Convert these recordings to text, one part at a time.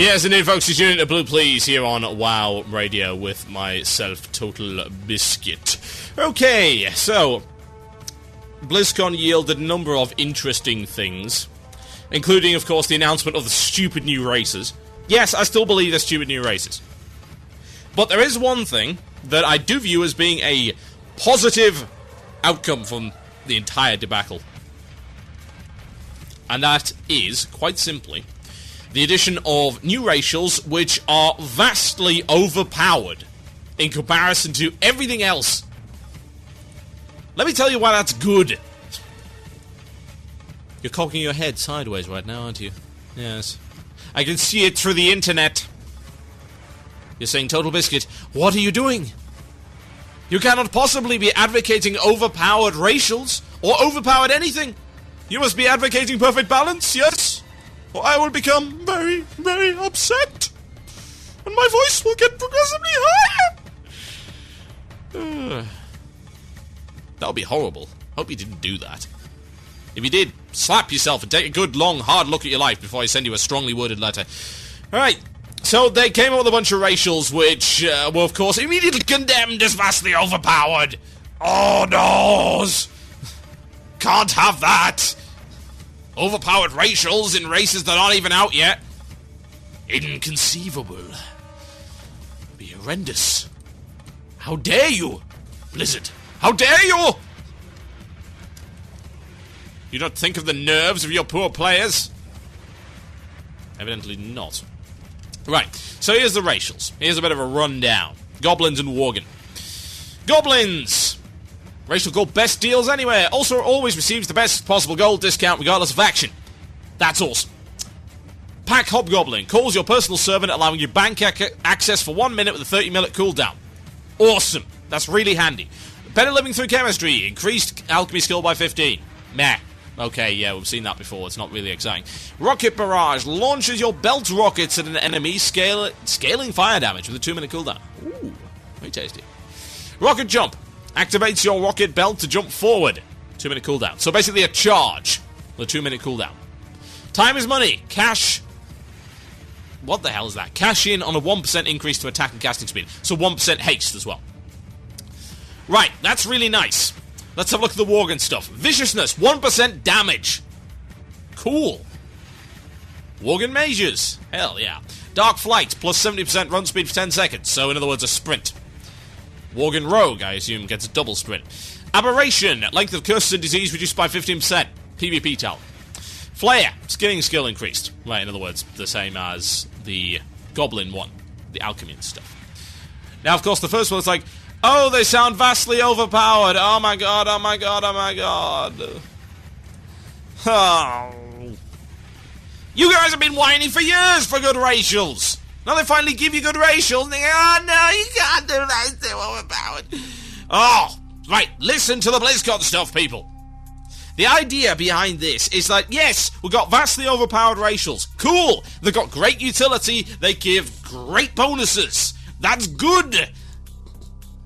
Yes, indeed, folks, you're tuning to Blue Please here on WoW Radio with myself, Total Biscuit. Okay, so BlizzCon yielded a number of interesting things, including, of course, the announcement of the stupid new races. Yes, I still believe they're stupid new races. But there is one thing that I do view as being a positive outcome from the entire debacle. And that is, quite simply, the addition of new racials which are vastly overpowered in comparison to everything else. Let me tell you why that's good. You're cocking your head sideways right now, aren't you? Yes. I can see it through the internet. You're saying, Total Biscuit, what are you doing? You cannot possibly be advocating overpowered racials or overpowered anything. You must be advocating perfect balance, yes? Or I will become very, very upset. And my voice will get progressively higher. That would be horrible. Hope you didn't do that. If you did, slap yourself and take a good, long, hard look at your life before I send you a strongly worded letter. Alright, so they came up with a bunch of racials which were, of course, immediately condemned as vastly overpowered. Oh, no! Can't have that! Overpowered racials in races that aren't even out yet. Inconceivable. Be horrendous. How dare you, Blizzard? How dare you! You don't think of the nerves of your poor players? Evidently not. Right, so here's the racials. Here's a bit of a rundown. Goblins and Worgen. Goblins! Racial gold best deals anywhere. Also always receives the best possible gold discount regardless of action. That's awesome. Pack Hobgoblin. Calls your personal servant, allowing you bank access for 1 minute with a 30-minute cooldown. Awesome. That's really handy. Better living through chemistry. Increased alchemy skill by 15. Meh. Okay, yeah, we've seen that before. It's not really exciting. Rocket Barrage. Launches your belt rockets at an enemy, scaling fire damage with a 2-minute cooldown. Ooh, very tasty. Rocket Jump. Activates your rocket belt to jump forward. 2-minute cooldown. So basically a charge with a 2-minute cooldown. Time is money. Cash. What the hell is that? Cash in on a 1% increase to attack and casting speed. So 1% haste as well. Right, that's really nice. Let's have a look at the Worgen stuff. Viciousness, 1% damage. Cool. Worgen Mages. Hell yeah. Dark Flight, plus 70% run speed for 10 seconds. So in other words, a sprint. Worgen Rogue, I assume, gets a double sprint. Aberration, length of curses and disease reduced by 15%. PvP talent. Flare, skinning skill increased. Right, in other words, the same as the Goblin one. The alchemy and stuff. Now, of course, the first one's like, oh, they sound vastly overpowered. Oh my god, oh my god, oh my god. Oh. You guys have been whining for years for good racials. Now they finally give you good racials, and they go, oh no, you can't do that, it's too overpowered. Oh, right, listen to the BlizzCon stuff, people. The idea behind this is that, yes, we've got vastly overpowered racials. Cool, they've got great utility, they give great bonuses. That's good.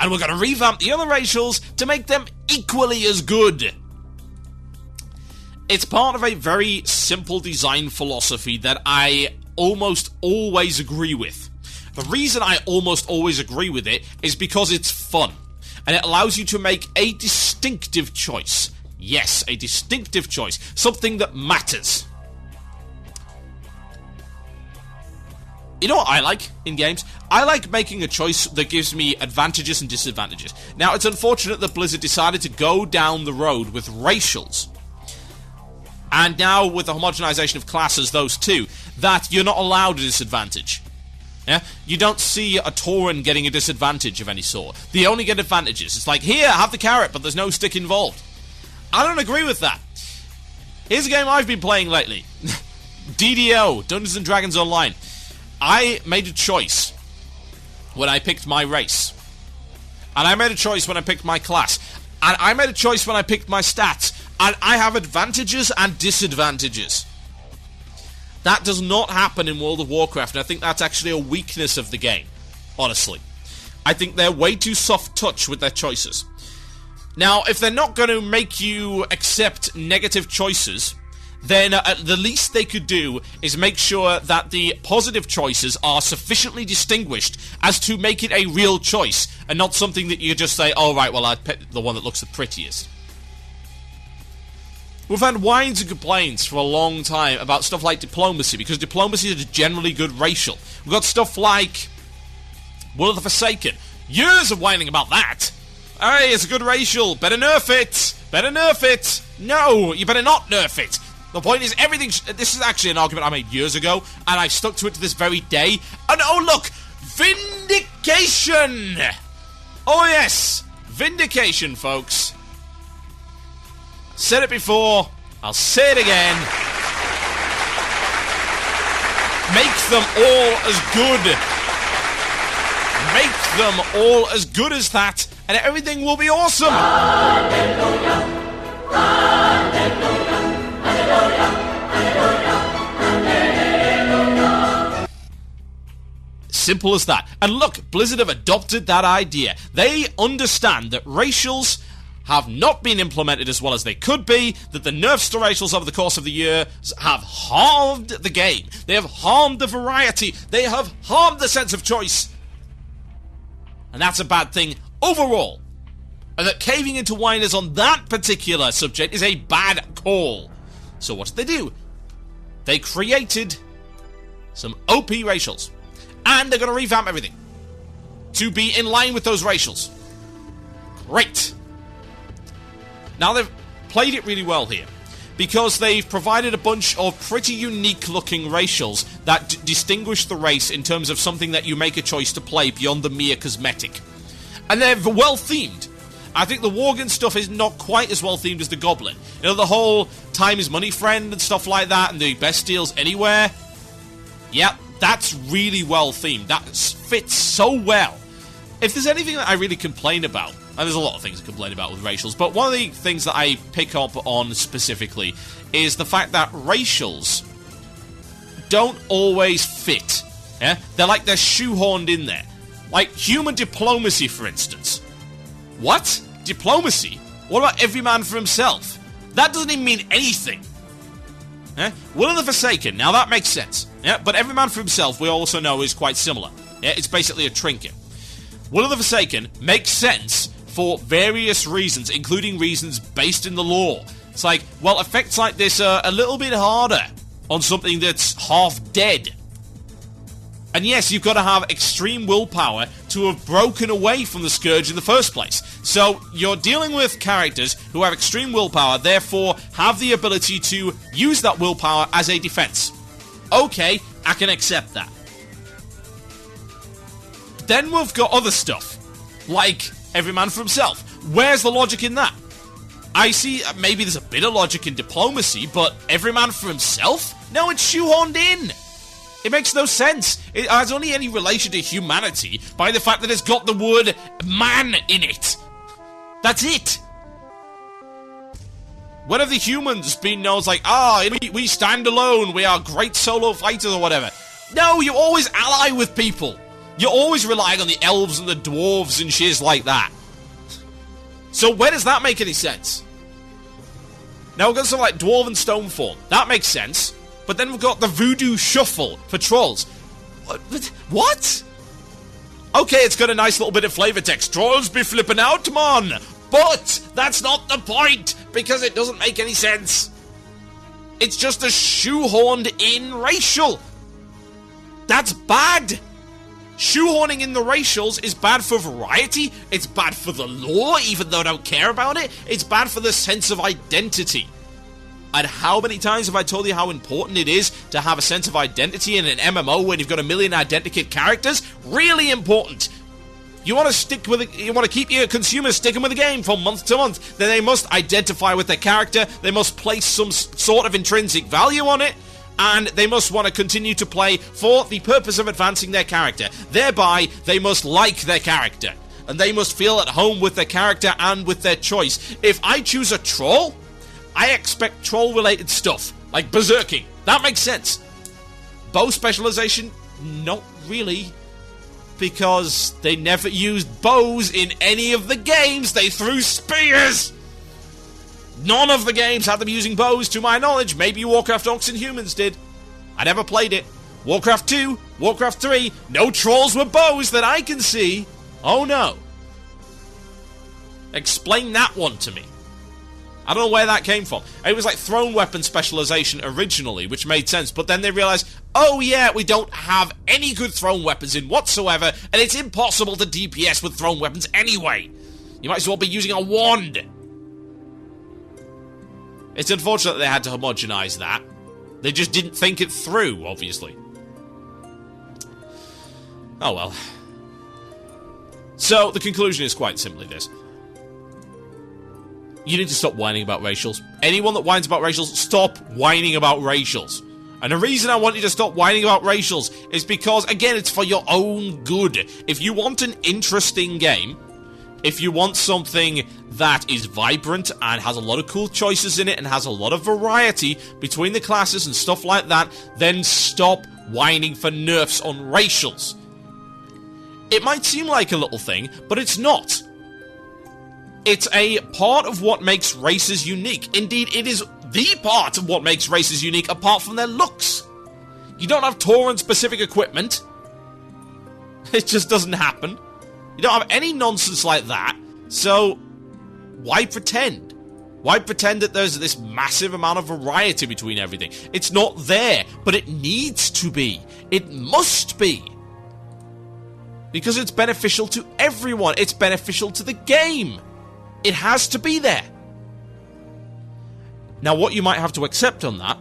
And we're going to revamp the other racials to make them equally as good. It's part of a very simple design philosophy that I almost always agree with. The reason I almost always agree with it is because it's fun, and it allows you to make a distinctive choice. Yes, a distinctive choice. Something that matters. You know what I like in games? I like making a choice that gives me advantages and disadvantages. Now, it's unfortunate that Blizzard decided to go down the road with racials. And now, with the homogenization of classes, those two, that you're not allowed a disadvantage. Yeah? You don't see a Tauren getting a disadvantage of any sort. They only get advantages. It's like, here, have the carrot, but there's no stick involved. I don't agree with that. Here's a game I've been playing lately. DDO, Dungeons & Dragons Online. I made a choice when I picked my race. And I made a choice when I picked my class. And I made a choice when I picked my stats. And I have advantages and disadvantages. That does not happen in World of Warcraft, and I think that's actually a weakness of the game, honestly. I think they're way too soft touch with their choices. Now, if they're not going to make you accept negative choices, then the least they could do is make sure that the positive choices are sufficiently distinguished as to make it a real choice, and not something that you just say, oh right, well I'd pick the one that looks the prettiest. We've had whines and complaints for a long time about stuff like diplomacy, because diplomacy is a generally good racial. We've got stuff like Will of the Forsaken. Years of whining about that. Hey, it's a good racial. Better nerf it. Better nerf it. No, you better not nerf it. The point is, everything... This is actually an argument I made years ago, and I've stuck to it to this very day. And oh, look! Vindication! Oh, yes. Vindication, folks. Said it before. I'll say it again. Make them all as good. Make them all as good as that, and everything will be awesome. Hallelujah. Hallelujah. Hallelujah. Hallelujah. Simple as that. And look, Blizzard have adopted that idea. They understand that racials have not been implemented as well as they could be, that the nerfs to racials over the course of the year have harmed the game. They have harmed the variety. They have harmed the sense of choice. And that's a bad thing overall. And that caving into whiners on that particular subject is a bad call. So what did they do? They created some OP racials. And they're going to revamp everything to be in line with those racials. Great. Now they've played it really well here, because they've provided a bunch of pretty unique looking racials that distinguish the race in terms of something that you make a choice to play beyond the mere cosmetic. And they're well themed. I think the Worgen stuff is not quite as well themed as the Goblin. You know, the whole time is money friend and stuff like that, and the best deals anywhere. Yep, that's really well themed. That fits so well. If there's anything that I really complain about, and there's a lot of things to complain about with racials, but one of the things that I pick up on specifically is the fact that racials don't always fit. Yeah? They're like they're shoehorned in there. Like human diplomacy, for instance. What? Diplomacy? What about every man for himself? That doesn't even mean anything. Will of the Forsaken, now that makes sense. Yeah? But every man for himself, we also know, is quite similar. Yeah? It's basically a trinket. Will of the Forsaken makes sense for various reasons, including reasons based in the lore. It's like, well, effects like this are a little bit harder on something that's half dead. And yes, you've got to have extreme willpower to have broken away from the Scourge in the first place. So you're dealing with characters who have extreme willpower, therefore have the ability to use that willpower as a defense. Okay, I can accept that. Then we've got other stuff, like every man for himself. Where's the logic in that? I see maybe there's a bit of logic in diplomacy, but every man for himself? No, it's shoehorned in. It makes no sense. It has only any relation to humanity by the fact that it's got the word man in it. That's it. When have the humans been known as like, we stand alone, we are great solo fighters or whatever? No, you always ally with people. You're always relying on the elves and the dwarves and shiz like that. So where does that make any sense? Now we've got something like Dwarven Stoneform. That makes sense. But then we've got the Voodoo Shuffle for trolls. What? Okay, it's got a nice little bit of flavor text. Trolls be flipping out, man. But that's not the point, because it doesn't make any sense. It's just a shoehorned in racial. That's bad. Shoehorning in the racials is bad for variety, it's bad for the lore, even though I don't care about it, it's bad for the sense of identity. And how many times have I told you how important it is to have a sense of identity in an MMO when you've got a million identikit characters? Really important. You want to stick with it, you want to keep your consumers sticking with the game from month to month, then they must identify with their character, they must place some sort of intrinsic value on it, and they must want to continue to play for the purpose of advancing their character. Thereby, they must like their character, and they must feel at home with their character and with their choice. If I choose a troll, I expect troll-related stuff, like berserking. That makes sense. Bow specialization? Not really. Because they never used bows in any of the games. They threw spears. None of the games had them using bows, to my knowledge. Maybe Warcraft Orcs and Humans did. I never played it. Warcraft 2, Warcraft 3, no trolls with bows that I can see. Oh no. Explain that one to me. I don't know where that came from. It was like thrown weapon specialization originally, which made sense, but then they realized, oh yeah, we don't have any good thrown weapons in whatsoever, and it's impossible to DPS with thrown weapons anyway. You might as well be using a wand. It's unfortunate that they had to homogenize that. They just didn't think it through, obviously. Oh well. So, the conclusion is quite simply this. You need to stop whining about racials. Anyone that whines about racials, stop whining about racials. And the reason I want you to stop whining about racials is because, again, it's for your own good. If you want an interesting game, if you want something that is vibrant and has a lot of cool choices in it and has a lot of variety between the classes and stuff like that, then stop whining for nerfs on racials. It might seem like a little thing, but it's not. It's a part of what makes races unique. Indeed, it is the part of what makes races unique, apart from their looks. You don't have Tauren-specific equipment. It just doesn't happen. You don't have any nonsense like that. So, why pretend? Why pretend that there's this massive amount of variety between everything? It's not there, but it needs to be. It must be. Because it's beneficial to everyone. It's beneficial to the game. It has to be there. Now, what you might have to accept on that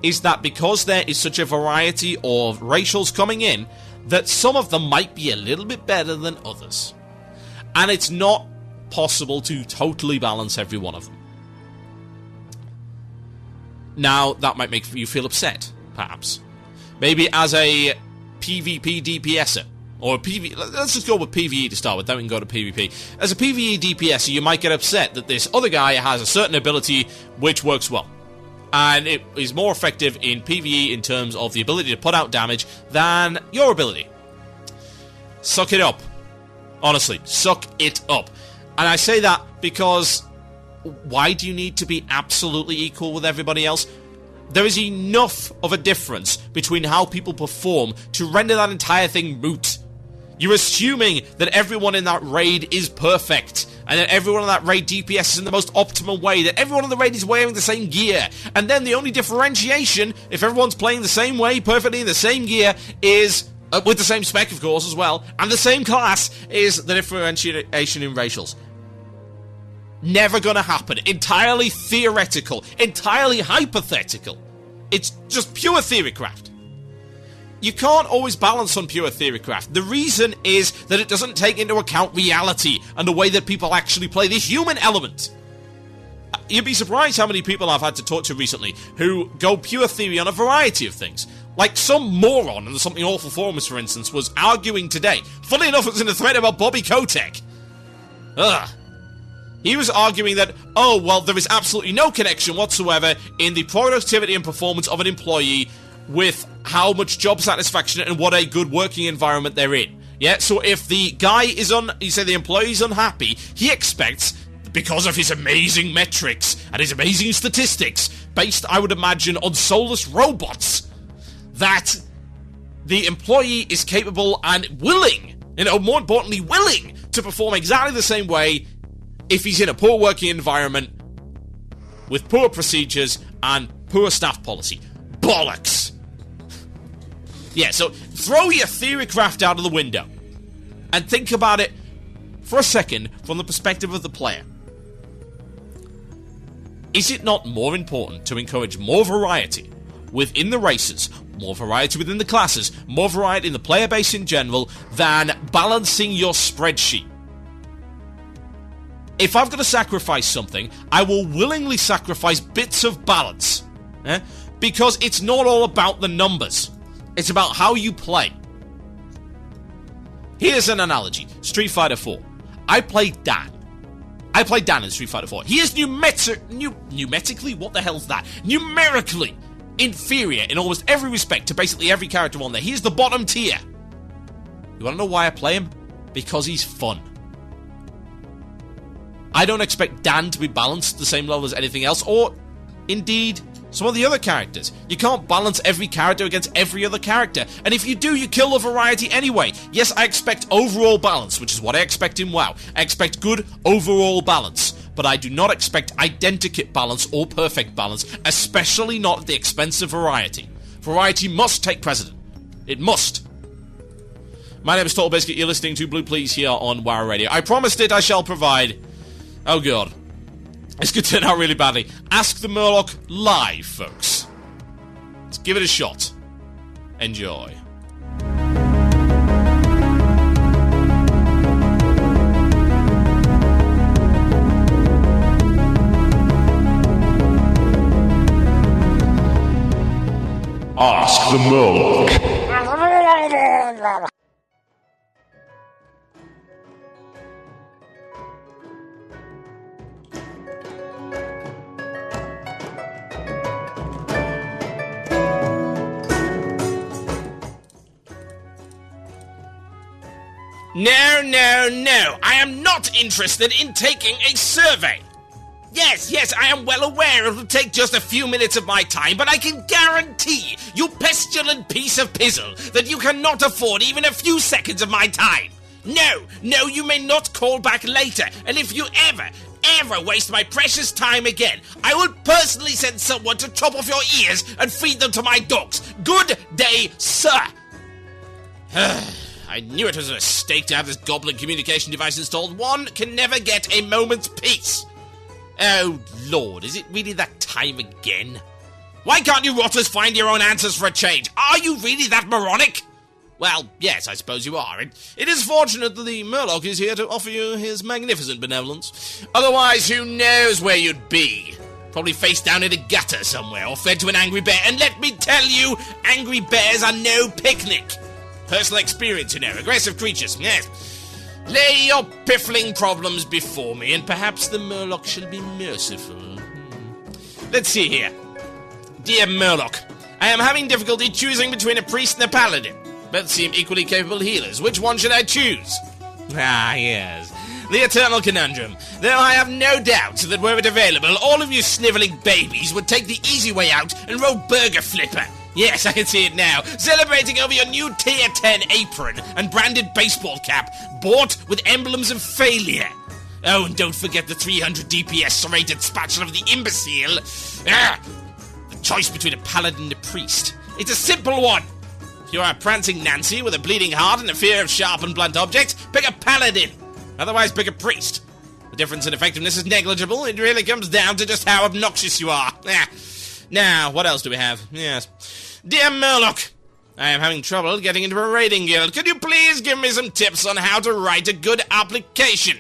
is that because there is such a variety of racials coming in, that some of them might be a little bit better than others. And it's not possible to totally balance every one of them. Now, that might make you feel upset, perhaps. Maybe as a PvP DPSer, or let's just go with PvE to start with, then we can go to PvP. As a PvE DPSer, you might get upset that this other guy has a certain ability which works well. And it is more effective in PvE in terms of the ability to put out damage than your ability. Suck it up. Honestly, suck it up. And I say that because why do you need to be absolutely equal with everybody else? There is enough of a difference between how people perform to render that entire thing moot. You're assuming that everyone in that raid is perfect, and that everyone in that raid DPS in the most optimal way, that everyone in the raid is wearing the same gear, and then the only differentiation, if everyone's playing the same way, perfectly in the same gear, is, with the same spec of course as well, and the same class, is the differentiation in racials. Never gonna happen. Entirely theoretical. Entirely hypothetical. It's just pure theorycraft. You can't always balance on pure theorycraft. The reason is that it doesn't take into account reality and the way that people actually play, the human element. You'd be surprised how many people I've had to talk to recently who go pure theory on a variety of things. Like some moron in Something Awful Forums, for instance, was arguing today. Funny enough, it was in a thread about Bobby Kotick. Ugh. He was arguing that, oh, well, there is absolutely no connection whatsoever in the productivity and performance of an employee with how much job satisfaction and what a good working environment they're in. Yeah, so if the guy is you say the employee's unhappy, he expects, because of his amazing metrics and his amazing statistics, based, I would imagine, on soulless robots, that the employee is capable and willing, more importantly, willing to perform exactly the same way if he's in a poor working environment with poor procedures and poor staff policy. Bollocks! Yeah, so throw your theorycraft out of the window and think about it for a second from the perspective of the player. Is it not more important to encourage more variety within the races, more variety within the classes, more variety in the player base in general, than balancing your spreadsheet? If I've got to sacrifice something, I will willingly sacrifice bits of balance. Because it's not all about the numbers. It's about how you play. Here's an analogy. Street Fighter 4. I played Dan. I played Dan in Street Fighter 4. He is numerically? What the hell's that? Numerically inferior in almost every respect to basically every character on there. He is the bottom tier. You want to know why I play him? Because he's fun. I don't expect Dan to be balanced at the same level as anything else, or indeed some of the other characters. You can't balance every character against every other character, and if you do, you kill the variety anyway. Yes, I expect overall balance, which is what I expect in WoW. I expect good overall balance, but I do not expect identikit balance or perfect balance, especially not at the expense of variety. Variety must take precedent. It must. My name is Total Biscuit, you're listening to Blue Please here on WoW Radio. I promised it, I shall provide. Oh god. This could turn out really badly. Ask the Murloc live, folks. Let's give it a shot. Enjoy. Ask the Murloc. No. I am not interested in taking a survey. Yes, I am well aware it will take just a few minutes of my time, but I can guarantee, you pestilent piece of pizzle, that you cannot afford even a few seconds of my time. No, you may not call back later, and if you ever waste my precious time again, I will personally send someone to chop off your ears and feed them to my dogs. Good day, sir. I knew it was a mistake to have this goblin communication device installed. One can never get a moment's peace. Oh, Lord, is it really that time again? Why can't you rotters find your own answers for a change? Are you really that moronic? Well, yes, I suppose you are. It is fortunate that the Murloc is here to offer you his magnificent benevolence. Otherwise, who knows where you'd be? Probably face down in a gutter somewhere, or fed to an angry bear. And let me tell you, angry bears are no picnic. Personal experience, you know, aggressive creatures, yes. Lay your piffling problems before me, and perhaps the Murloc shall be merciful. Let's see here. Dear Murloc, I am having difficulty choosing between a priest and a paladin. Both seem equally capable healers. Which one should I choose? Ah, yes. The eternal conundrum. Though I have no doubt that were it available, all of you snivelling babies would take the easy way out and roll Burger Flipper. Yes, I can see it now. Celebrating over your new Tier 10 apron and branded baseball cap, bought with emblems of failure. Oh, and don't forget the 300 DPS rated spatula of the imbecile. The choice between a paladin and a priest. It's a simple one. If you are a prancing Nancy with a bleeding heart and a fear of sharp and blunt objects, pick a paladin. Otherwise, pick a priest. The difference in effectiveness is negligible. It really comes down to just how obnoxious you are. Now, what else do we have? Yes. Dear Murloc, I am having trouble getting into a raiding guild. Could you please give me some tips on how to write a good application?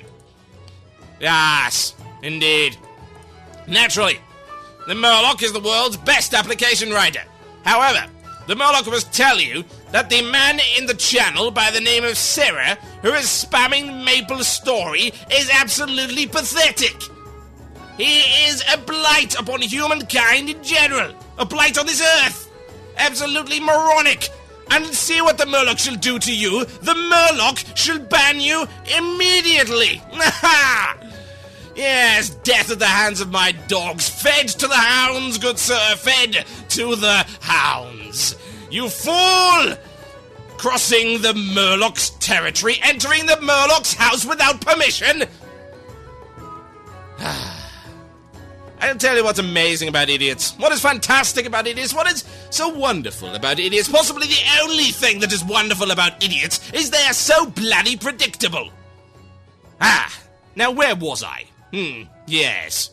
Yes, indeed. Naturally, the Murloc is the world's best application writer. However, the Murloc must tell you that the man in the channel by the name of Sarah, who is spamming Maple Story, is absolutely pathetic. He is a blight upon humankind in general. A blight on this earth. Absolutely moronic. And see what the Murloc shall do to you. The Murloc shall ban you immediately. Yes, death at the hands of my dogs. Fed to the hounds, good sir. Fed to the hounds. You fool! Crossing the Murloc's territory, entering the Murloc's house without permission. I'll tell you what's amazing about idiots. What is fantastic about idiots? What is so wonderful about idiots? Possibly the only thing that is wonderful about idiots is they are so bloody predictable. Now where was I? Yes.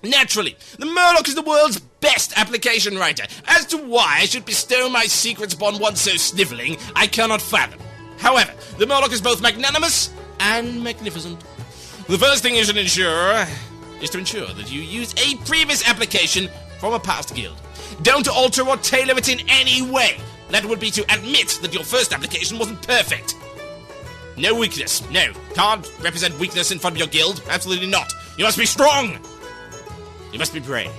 Naturally, the Murloc is the world's best application writer. As to why I should bestow my secrets upon one so snivelling, I cannot fathom. However, the Murloc is both magnanimous and magnificent. The first thing you should ensure is to ensure that you use a previous application from a past guild. Don't alter or tailor it in any way. That would be to admit that your first application wasn't perfect. No weakness. No. Can't represent weakness in front of your guild. Absolutely not. You must be strong. You must be brave.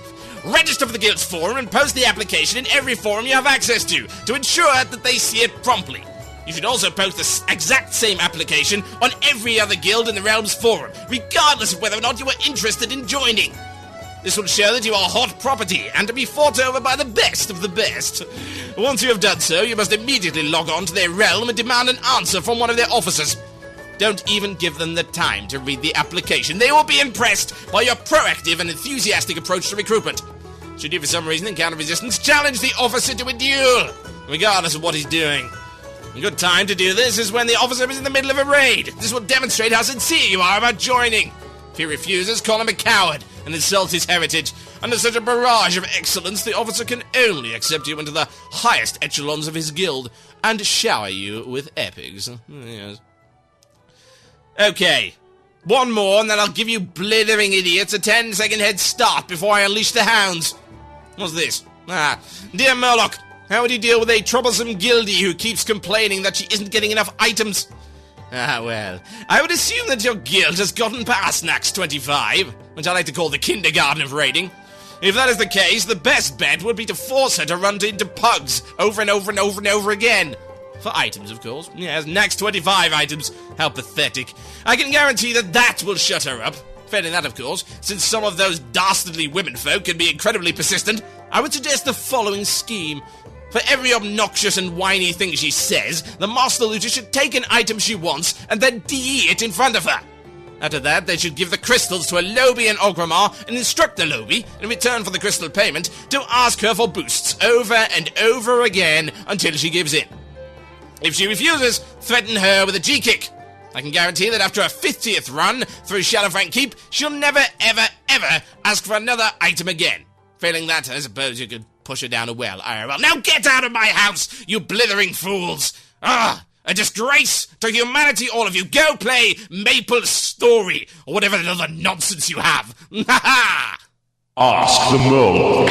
Register for the guild's forum and post the application in every forum you have access to ensure that they see it promptly. You should also post the exact same application on every other guild in the Realms forum, regardless of whether or not you are interested in joining. This will show that you are hot property and to be fought over by the best of the best. Once you have done so, you must immediately log on to their realm and demand an answer from one of their officers. Don't even give them the time to read the application. They will be impressed by your proactive and enthusiastic approach to recruitment. Should you for some reason encounter resistance, challenge the officer to a duel, regardless of what he's doing. A good time to do this is when the officer is in the middle of a raid. This will demonstrate how sincere you are about joining. If he refuses, call him a coward and insult his heritage. Under such a barrage of excellence, the officer can only accept you into the highest echelons of his guild and shower you with epics. Yes. Okay, one more and then I'll give you blithering idiots a 10-second head start before I unleash the hounds. What's this? Dear Murloc, how would you deal with a troublesome guildie who keeps complaining that she isn't getting enough items? Well, I would assume that your guild has gotten past Nax 25, which I like to call the kindergarten of raiding. If that is the case, the best bet would be to force her to run into pugs over and over and over and over again. For items, of course. Yes, Nax 25 items. How pathetic. I can guarantee that will shut her up. Failing that, of course, since some of those dastardly womenfolk can be incredibly persistent, I would suggest the following scheme. For every obnoxious and whiny thing she says, the Master Looter should take an item she wants and then DE it in front of her. After that, they should give the crystals to a Lobby in Orgrimmar and instruct the Lobby, in return for the crystal payment, to ask her for boosts over and over again until she gives in. If she refuses, threaten her with a G-kick. I can guarantee that after a 50th run through Shadowfang Keep, she'll never, ever, ever ask for another item again. Failing that, I suppose you could push her down a well, IRL. Now get out of my house, you blithering fools! A disgrace to humanity, all of you! Go play Maple Story, or whatever other nonsense you have! Ha ha! Ask the Murloc.